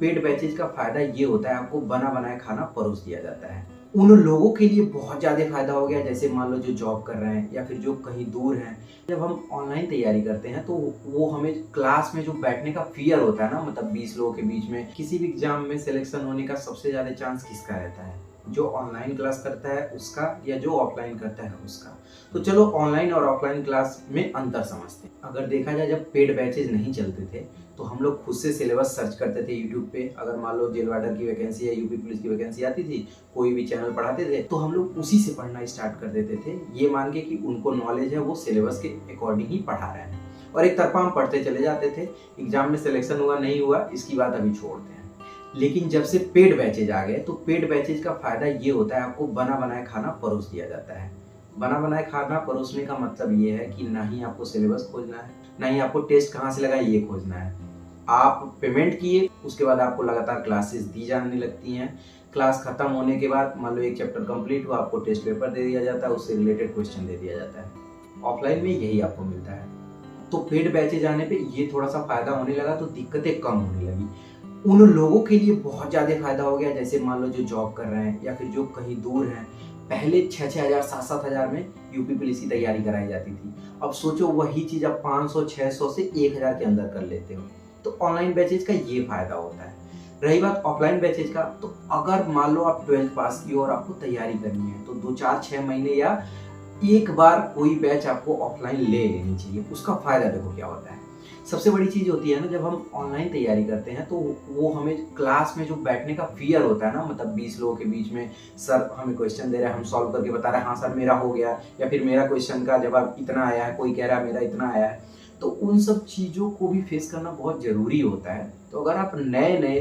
Paid batches का फायदा ये होता है, आपको बना बनाया खाना परोस दिया जाता है। उन लोगों के लिए बहुत ज़्यादा फायदा हो गया, जैसे मान लो जो जॉब कर रहे हैं या फिर जो कहीं दूर हैं। जब हम ऑनलाइन तैयारी करते हैं तो वो हमें क्लास में जो बैठने का फियर होता है ना, मतलब 20 लोगों के बीच में किसी भी एग्जाम में सिलेक्शन होने का सबसे ज़्यादा चांस किसका रहता है? जो ऑनलाइन क्लास करता है उसका, या जो ऑफलाइन करता है उसका। तो चलो ऑनलाइन और ऑफलाइन क्लास में अंतर समझते हैं। अगर देखा जाए, जब पेड बैचेज नहीं चलते थे तो हम लोग खुद से सिलेबस सर्च करते थे यूट्यूब पे। अगर मान लो जेल वार्डर की वैकेंसी या यूपी पुलिस की वैकेंसी आती थी, कोई भी चैनल पढ़ाते थे तो हम लोग उसी से पढ़ना स्टार्ट कर देते थे, ये मान के कि उनको नॉलेज है, वो सिलेबस के अकॉर्डिंग ही पढ़ा रहे हैं। और एक तरफा हम पढ़ते चले जाते थे। एग्जाम में सिलेक्शन हुआ नहीं हुआ इसकी बात अभी छोड़ते हैं। लेकिन जब से पेड बैचेज आ गए तो पेड बैचेज का फायदा ये होता है, आपको बना बनाया खाना परोस दिया जाता है। बना बनाया खाना परोसने का मतलब ये है कि ना ही आपको सिलेबस खोजना है, ना ही आपको टेस्ट कहाँ से लगा ये खोजना है। आप पेमेंट किए, उसके बाद आपको लगातार क्लासेस दी जाने लगती हैं। क्लास खत्म होने के बाद मान लो एक चैप्टर कंप्लीट हुआ, आपको टेस्ट पेपर दे दिया जाता है, उससे रिलेटेड क्वेश्चन दे दिया जाता है। ऑफलाइन में यही आपको मिलता है। तो पेड बैचेज आने पे ये थोड़ा सा फायदा होने लगा, तो दिक्कतें कम होने लगी। उन लोगों के लिए बहुत ज़्यादा फायदा हो गया, जैसे मान लो जो जॉब कर रहे हैं या फिर जो कहीं दूर हैं। पहले 6-6 हज़ार 7-7 हज़ार में यूपी पुलिस की तैयारी कराई जाती थी। अब सोचो वही चीज़ आप 500-600 से 1000 के अंदर कर लेते हो। तो ऑनलाइन बैचेज का ये फायदा होता है। रही बात ऑफलाइन बैचेज का, तो अगर मान लो आप 12th पास की और आपको तैयारी करनी है तो 2-4-6 महीने या एक बार कोई बैच आपको ऑफलाइन ले लेनी चाहिए। उसका फायदा देखो क्या होता है। सबसे बड़ी चीज होती है ना, जब हम ऑनलाइन तैयारी करते हैं तो वो हमें क्लास में जो बैठने का फियर होता है ना, मतलब 20 लोगों के बीच में सर हमें क्वेश्चन दे रहे हैं, हम सॉल्व करके बता रहे हैं, हाँ सर मेरा हो गया, या फिर मेरा क्वेश्चन का जवाब इतना आया है, कोई कह रहा है मेरा इतना आया है। तो उन सब चीजों को भी फेस करना बहुत जरूरी होता है। तो अगर आप नए नए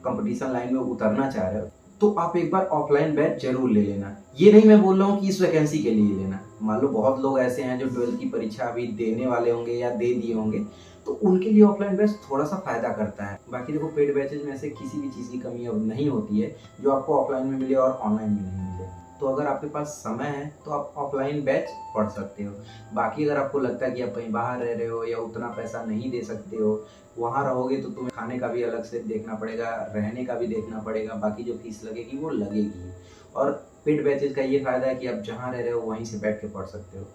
कंपटीशन लाइन में उतरना चाह रहे हो तो आप एक बार ऑफलाइन बैच जरूर ले लेना। ये नहीं मैं बोल रहा हूँ कि इस वैकेंसी के लिए लेना। मान लो बहुत लोग ऐसे हैं जो 12th की परीक्षा अभी देने वाले होंगे या दे दिए होंगे, तो उनके लिए ऑफलाइन बैच थोड़ा सा फायदा करता है। बाकी देखो पेड बैचेज में से किसी भी चीज़ की कमी अब नहीं होती है जो आपको ऑफलाइन में मिले और ऑनलाइन में नहीं मिले। तो अगर आपके पास समय है तो आप ऑफलाइन बैच पढ़ सकते हो। बाकी अगर आपको लगता है कि आप कहीं बाहर रह रहे हो या उतना पैसा नहीं दे सकते हो, वहाँ रहोगे तो तुम्हें खाने का भी अलग से देखना पड़ेगा, रहने का भी देखना पड़ेगा, बाकी जो फीस लगेगी वो लगेगी। और पेड बैचेज का ये फायदा है कि आप जहाँ रह रहे हो वहीं से बैठ के पढ़ सकते हो।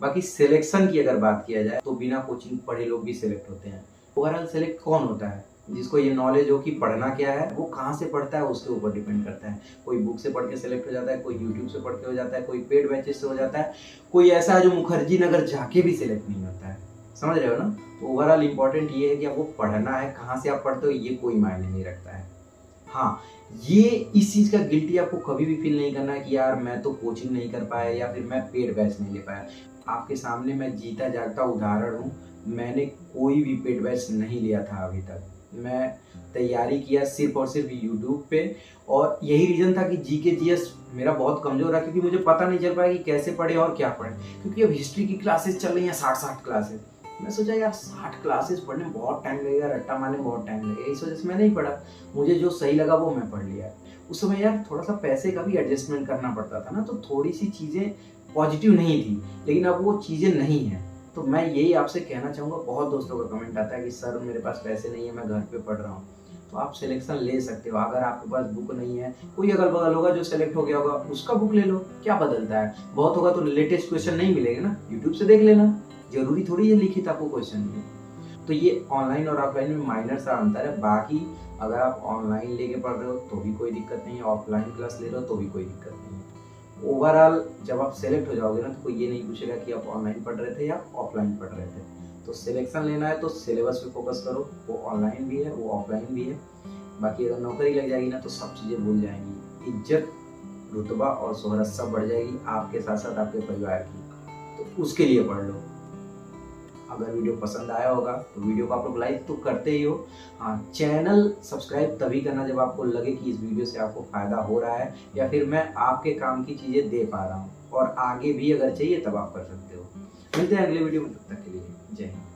बाकी सिलेक्शन की अगर बात किया जाए तो बिना कोचिंग पढ़े लोग भी सिलेक्ट होते हैं। ओवरऑल सिलेक्ट कौन होता है? जिसको ये नॉलेज हो कि पढ़ना क्या है, वो कहाँ से पढ़ता है उसके ऊपर डिपेंड करता है। कोई बुक से पढ़ के सिलेक्ट हो जाता है, कोई यूट्यूब से पढ़ के हो जाता है, कोई पेड बैचेज से हो जाता है, कोई ऐसा है जो मुखर्जी नगर जाके भी सिलेक्ट नहीं होता है। समझ रहे हो ना? तो ओवरऑल इंपॉर्टेंट ये है कि आपको पढ़ना है, कहाँ से आप पढ़ते हो ये कोई मायने नहीं रखता है। हाँ, ये इस चीज़ का गिल्टी आपको कभी भी फील नहीं करना है कि यार मैं तो कोचिंग नहीं कर पाया या फिर मैं पेड बैच नहीं ले पाया। आपके सामने मैं जीता जागता उदाहरण हूँ। मैंने कोई भी पेड बैच नहीं लिया था अभी तक। मैं तैयारी किया सिर्फ और सिर्फ यूट्यूब पे, और यही रीज़न था कि जीके जीएस मेरा बहुत कमज़ोर रहा, क्योंकि मुझे पता नहीं चल पाया कि कैसे पढ़े और क्या पढ़े। क्योंकि अब हिस्ट्री की क्लासेस चल रही हैं 60-60 क्लासेस। मैं सोचा यार 60 क्लासेस पढ़ने में बहुत टाइम लगेगा, रट्टा मारने में बहुत टाइम लगेगा, इस वजह से मैं नहीं पढ़ा। मुझे जो सही लगा वो मैं पढ़ लिया। उस समय यार थोड़ा सा पैसे का भी एडजस्टमेंट करना पड़ता था ना, तो थोड़ी सी चीज़ें पॉजिटिव नहीं थी, लेकिन अब वो चीज़ें नहीं हैं। तो मैं यही आपसे कहना चाहूँगा, बहुत दोस्तों का कमेंट आता है कि सर मेरे पास पैसे नहीं है, मैं घर पे पढ़ रहा हूँ। तो आप सिलेक्शन ले सकते हो। अगर आपके पास बुक नहीं है, कोई अगल बगल होगा जो सेलेक्ट हो गया होगा, उसका बुक ले लो, क्या बदलता है? बहुत होगा तो लेटेस्ट क्वेश्चन नहीं मिलेगा ना, यूट्यूब से देख लेना। जरूरी थोड़ी है लिखित आपको क्वेश्चन मिले। तो ये ऑनलाइन और ऑफलाइन में माइनर सा अंतर है। बाकी अगर आप ऑनलाइन लेके पढ़ रहे हो तो भी कोई दिक्कत नहीं है, ऑफलाइन क्लास ले रहे हो तो भी कोई दिक्कत नहीं है। ओवरऑल जब आप सेलेक्ट हो जाओगे ना तो कोई ये नहीं पूछेगा कि आप ऑनलाइन पढ़ रहे थे या ऑफलाइन पढ़ रहे थे। तो सिलेक्शन लेना है तो सिलेबस पे फोकस करो, वो ऑनलाइन भी है वो ऑफलाइन भी है। बाकी अगर नौकरी लग जाएगी ना तो सब चीज़ें भूल जाएंगी, इज्जत रुतबा और शोहरत सब बढ़ जाएगी आपके साथ साथ आपके परिवार की। तो उसके लिए पढ़ लो। अगर वीडियो पसंद आया होगा तो वीडियो को आप लोग लाइक तो करते ही हो। हाँ, चैनल सब्सक्राइब तभी करना जब आपको लगे कि इस वीडियो से आपको फ़ायदा हो रहा है या फिर मैं आपके काम की चीज़ें दे पा रहा हूँ, और आगे भी अगर चाहिए तब आप कर सकते हो। मिलते हैं अगले वीडियो में, तब तक के लिए जय हिंद।